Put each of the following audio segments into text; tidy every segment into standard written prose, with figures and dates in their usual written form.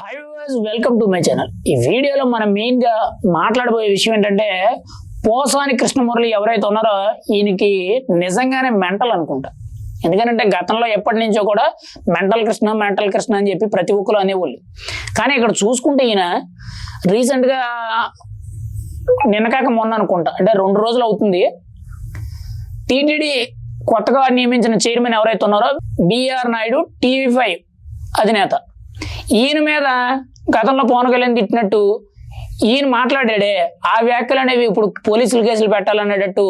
Hi viewers, welcome to my channel. ఈ వీడియోలో మనం మెయిన్గా మాట్లాడబోయే విషయం ఏంటంటే, పోసాని కృష్ణమురళి ఎవరైతే ఉన్నారో ఈయనకి నిజంగానే మెంటల్ అనుకుంటా. ఎందుకంటే గతంలో ఎప్పటి నుంచో కూడా మెంటల్ కృష్ణ అని చెప్పి ప్రతి ఒక్కరు అనేవాళ్ళు. కానీ ఇక్కడ చూసుకుంటే ఈయన రీసెంట్గా నిన్నకాక మొన్న అనుకుంటా, అంటే 2 రోజులు అవుతుంది, టీటీడీ కొత్తగా నియమించిన చైర్మన్ ఎవరైతే ఉన్నారో బిఆర్ నాయుడు, టీవీ5 అధినేత, ఈయన మీద గతంలో పవన్ కళ్యాణ్ తిట్టినట్టు ఈయన మాట్లాడాడే ఆ వ్యాఖ్యలు అనేవి ఇప్పుడు పోలీసులు కేసులు పెట్టాలనేటట్టు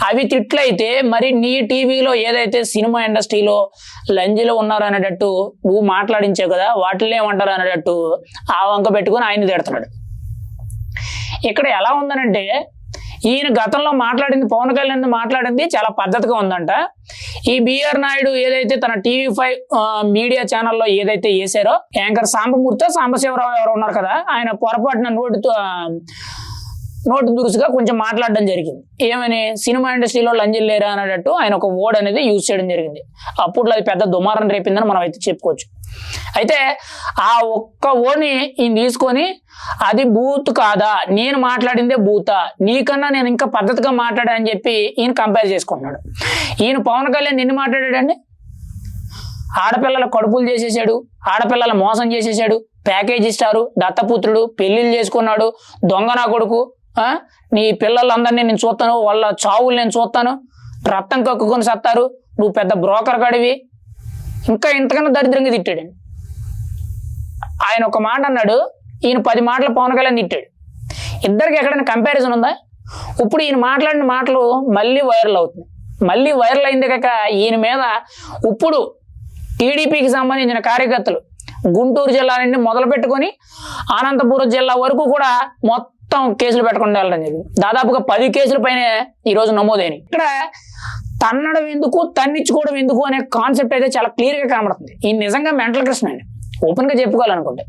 అవి తిట్లయితే మరి నీ టీవీలో ఏదైతే సినిమా ఇండస్ట్రీలో లంజీలో ఉన్నారు అనేటట్టు నువ్వు మాట్లాడించావు కదా, వాటిల్లో ఏమంటారు అనేటట్టు ఆ వంక పెట్టుకుని ఆయన తిడుతున్నాడు. ఇక్కడ ఎలా ఉందనంటే, ఈయన గతంలో మాట్లాడింది, పవన్ కళ్యాణ్ మాట్లాడింది చాలా పద్ధతిగా ఉందంట. ఈ బిఆర్ నాయుడు ఏదైతే తన టీవీ5 మీడియా ఛానల్లో ఏదైతే వేసారో, యాంకర్ సాంబశివరావు ఎవరు ఉన్నారు కదా, ఆయన పొరపాటున నోటు దురుసుగా కొంచెం మాట్లాడడం జరిగింది. ఏమని, సినిమా ఇండస్ట్రీలో లంజీలు లేరా అనేటట్టు ఆయన ఒక వర్డ్ అనేది యూజ్ చేయడం జరిగింది. అప్పుడు అది పెద్ద దుమారం రేపిందని మనం అయితే చెప్పుకోవచ్చు. అయితే ఆ ఒక్క వర్డ్ని ఈయన తీసుకొని అది బూత్ కాదా, నేను మాట్లాడిందే బూతా, నీకన్నా నేను ఇంకా పద్ధతిగా మాట్లాడా అని చెప్పి ఈయన కంపేర్ చేసుకుంటున్నాడు. ఈయన పవన్ కళ్యాణ్ ఎన్ని మాట్లాడాడండి? ఆడపిల్లల కడుపులు చేసేసాడు, ఆడపిల్లల మోసం చేసేసాడు, ప్యాకేజ్ ఇస్తారు, దత్తపుత్రుడు, పెళ్లిళ్ళు చేసుకున్నాడు, దొంగ నా కొడుకు, నీ పిల్లలందరినీ నేను చూస్తాను, వాళ్ళ చావులు నేను చూస్తాను, రక్తం కక్కుకొని సత్తారు, నువ్వు పెద్ద బ్రోకర్ గడివి, ఇంకా ఇంతకన్నా దరిద్రంగా తిట్టాడండి. ఆయన ఒక మాట అన్నాడు, ఈయన 10 మాటలు పవన్ కళ్యాణ్ తిట్టాడు. ఇద్దరికి ఎక్కడైనా కంపారిజన్ ఉందా? ఇప్పుడు ఈయన మాట్లాడిన మాటలు మళ్ళీ వైరల్ అవుతుంది. మళ్ళీ వైరల్ అయింది కాక ఈయన మీద ఇప్పుడు టీడీపీకి సంబంధించిన కార్యకర్తలు గుంటూరు జిల్లా నుండి మొదలు పెట్టుకొని అనంతపురం జిల్లా వరకు కూడా మొత్తం కేసులు పెట్టకుండా వెళ్ళడం జరిగింది. దాదాపుగా 10 కేసుల పైన ఈరోజు నమోదైనవి. ఇక్కడ తన్నడం ఎందుకు, తన్నిచ్చుకోవడం ఎందుకు అనే కాన్సెప్ట్ అయితే చాలా క్లియర్గా కనబడుతుంది. ఈ నిజంగా మెంటల్ కృష్ణ అండి, ఓపెన్గా చెప్పుకోవాలనుకుంటే.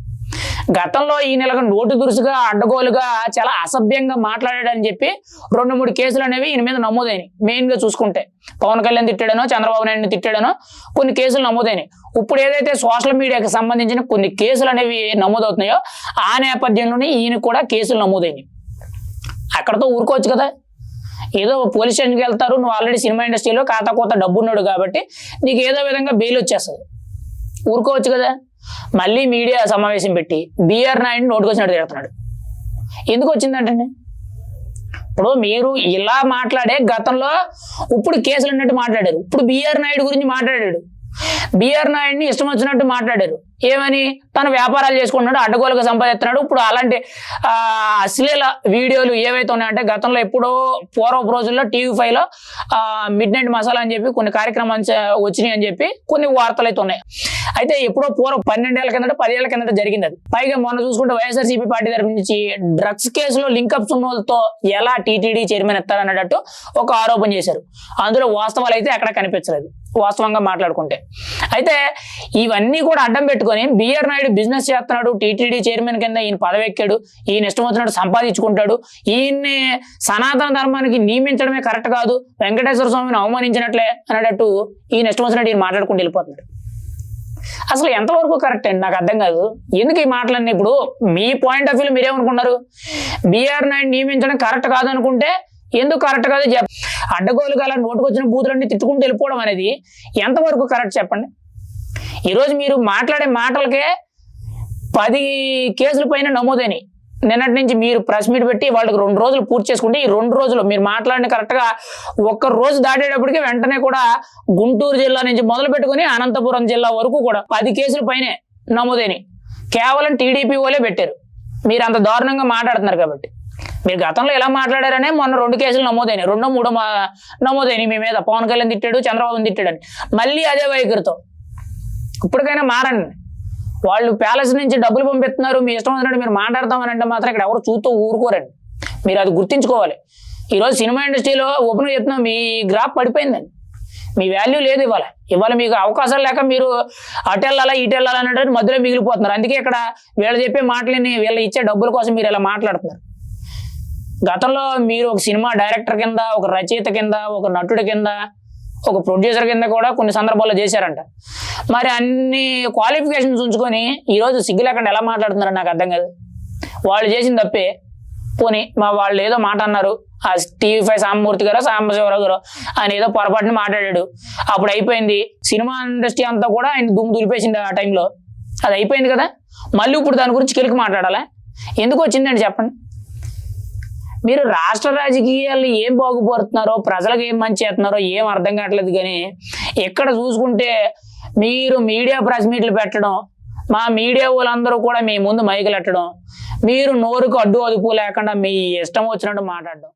గతంలో ఈ నెలకు నోటు దురుసుగా, అడ్డగోలుగా, చాలా అసభ్యంగా మాట్లాడాడని చెప్పి 2-3 కేసులు అనేవి ఈయన మీద నమోదైనవి. మెయిన్గా చూసుకుంటే పవన్ కళ్యాణ్ తిట్టాడనో, చంద్రబాబు నాయుడిని తిట్టాడనో కొన్ని కేసులు నమోదైనవి. ఇప్పుడు ఏదైతే సోషల్ మీడియాకి సంబంధించిన కొన్ని కేసులు అనేవి నమోదవుతున్నాయో ఆ నేపథ్యంలోనే ఈయన కూడా కేసులు నమోదైనవి. అక్కడతో ఊరుకోవచ్చు కదా, ఏదో పోలీస్ స్టేషన్కి వెళ్తారు, నువ్వు ఆల్రెడీ సినిమా ఇండస్ట్రీలో ఖాతా కోత డబ్బు ఉన్నాడు కాబట్టి నీకు ఏదో విధంగా బెయిల్ వచ్చేస్తుంది, ఊరుకోవచ్చు కదా. మళ్ళీ మీడియా సమావేశం పెట్టి బిఆర్ నాయుడిని నోటుకొచ్చినట్టు తిడుతున్నాడు. ఎందుకు వచ్చిందంటే, ఇప్పుడు మీరు ఇలా మాట్లాడే గతంలో ఇప్పుడు కేసులు అన్నట్టు మాట్లాడారు, ఇప్పుడు బిఆర్ నాయుడు గురించి మాట్లాడాడు, బిఆర్ నాయుడిని ఇష్టం వచ్చినట్టు మాట్లాడారు. ఏమని, తన వ్యాపారాలు చేసుకుంటున్నాడు, అడ్డగోలుగా సంపాదిస్తున్నాడు. ఇప్పుడు అలాంటి అశ్లీల వీడియోలు ఏవైతే ఉన్నాయంటే, గతంలో ఎప్పుడో పూర్వపు రోజుల్లో టీవీ5లో మిడ్ నైట్ మసాలా అని చెప్పి కొన్ని కార్యక్రమాలు వచ్చినాయి అని చెప్పి కొన్ని వార్తలు అయితే ఉన్నాయి. అయితే ఎప్పుడో పూర్వం 12 ఏళ్ల కిందట 10 ఏళ్ల కిందట జరిగింది అది. పైగా మొన్న చూసుకుంటే వైఎస్ఆర్సీపీ పార్టీ తరఫు నుంచి డ్రగ్స్ కేసులో లింకప్స్ ఉన్న వాళ్ళతో ఎలా టీటీడీ చైర్మన్ ఎత్తారన్నట్టు ఒక ఆరోపణ చేశారు. అందులో వాస్తవాలు అయితే ఎక్కడ కనిపించలేదు, వాస్తవంగా మాట్లాడుకుంటే. అయితే ఇవన్నీ కూడా అడ్డం పెట్టుకొని బిఆర్ నాయుడు బిజినెస్ చేస్తున్నాడు, టీటీడీ చైర్మన్ కింద ఈయన పదవెక్కాడు, ఈయన ఇష్టం వచ్చినట్టు సంపాదించుకుంటాడు, ఈయన్ని సనాతన ధర్మానికి నియమించడమే కరెక్ట్ కాదు, వెంకటేశ్వర స్వామిని అవమానించినట్లే అనేటట్టు ఈయన ఇష్టం వచ్చినట్టు ఈయన మాట్లాడుకుంటూ వెళ్ళిపోతున్నాడు. అసలు ఎంతవరకు కరెక్ట్ అండి నాకు అర్థం కాదు. ఎందుకు ఈ మాటలన్నీ? ఇప్పుడు మీ పాయింట్ ఆఫ్ వ్యూలో మీరేమనుకున్నారు? బిఆర్ నాయుడు నియమించడం కరెక్ట్ కాదు అనుకుంటే ఎందుకు కరెక్ట్ కాదు అడ్డగోలుగా అలా నోటుకొచ్చిన బూతులన్నీ తిట్టుకుంటూ వెళ్ళిపోవడం అనేది ఎంతవరకు కరెక్ట్ చెప్పండి. ఈరోజు మీరు మాట్లాడే మాటలకే 10 కేసుల పైన నమోదైనవి. నిన్నటి నుంచి మీరు ప్రెస్ మీట్ పెట్టి వాళ్ళకి 2 రోజులు పూర్తి చేసుకుంటే ఈ 2 రోజులు మీరు మాట్లాడిన కరెక్ట్గా 1 రోజు దాటేటప్పటికి వెంటనే కూడా గుంటూరు జిల్లా నుంచి మొదలు పెట్టుకుని అనంతపురం జిల్లా వరకు కూడా 10 కేసుల పైనే నమోదైనవి. కేవలం టీడీపీ వాళ్ళే పెట్టారు. మీరు అంత దారుణంగా మాట్లాడుతున్నారు కాబట్టి. మీరు గతంలో ఎలా మాట్లాడారనే మొన్న 2 కేసులు నమోదైనాయి, 2-3 నమోదైనాయి మీ మీద. పవన్ కళ్యాణ్ తిట్టాడు, చంద్రబాబు తిట్టాడని. మళ్ళీ అదే వైఖరితో ఇప్పటికైనా మారండి. వాళ్ళు ప్యాలెస్ నుంచి డబ్బులు పంపిస్తున్నారు, మీ ఇష్టం వచ్చినట్టు మీరు మాట్లాడతామని అంటే మాత్రం ఇక్కడ ఎవరు చూస్తూ ఊరుకోరండి. మీరు అది గుర్తించుకోవాలి. ఈరోజు సినిమా ఇండస్ట్రీలో ఓపెన్గా చెప్తున్నా, మీ గ్రాఫ్ పడిపోయిందండి, మీ వాల్యూ లేదు. ఇవాళ మీకు అవకాశాలు లేక మీరు అటెళ్ళాలా ఇటెళ్ళాలా అన్నట్టు మధ్యలో మిగిలిపోతున్నారు. అందుకే ఇక్కడ వీళ్ళు చెప్పే మాటలని వీళ్ళు ఇచ్చే డబ్బుల కోసం మీరు ఇలా మాట్లాడుతున్నారు. గతంలో మీరు ఒక సినిమా డైరెక్టర్ కింద, ఒక రచయిత కింద, ఒక నటుడి కింద ఒక ప్రొడ్యూసర్ కింద కూడా కొన్ని సందర్భాల్లో చేశారంట. మరి అన్ని క్వాలిఫికేషన్స్ ఉంచుకొని ఈరోజు సిగ్గు లేకుండా ఎలా మాట్లాడుతున్నారని నాకు అర్థం కాదు. వాళ్ళు చేసిన తప్పే. పోనీ వాళ్ళు ఏదో మాట అన్నారు, ఆ TV5 సాంబమూర్తి గారో సాంబశివరావు గారో ఆయన ఏదో పొరపాటుని మాట్లాడాడు, అప్పుడు అయిపోయింది. సినిమా ఇండస్ట్రీ అంతా కూడా ఆయన దుమ్ము దులిపేసింది ఆ టైంలో. అది అయిపోయింది కదా, మళ్ళీ ఇప్పుడు దాని గురించి కిలికి మాట్లాడాలా? ఎందుకు వచ్చిందండి చెప్పండి. మీరు రాష్ట్ర రాజకీయాలు ఏం బాగుపడుతున్నారో, ప్రజలకు ఏం మంచి చేస్తున్నారో ఏం అర్థం కావట్లేదు. కానీ ఎక్కడ చూసుకుంటే మీరు మీడియా ప్రెస్ మీట్లు పెట్టడం, మా మీడియా వాళ్ళందరూ కూడా మీ ముందు మైకులు పెట్టడం, మీరు నోరుకు అడ్డు అదుపు లేకుండా మీ ఇష్టం వచ్చినట్టు మాట్లాడడం.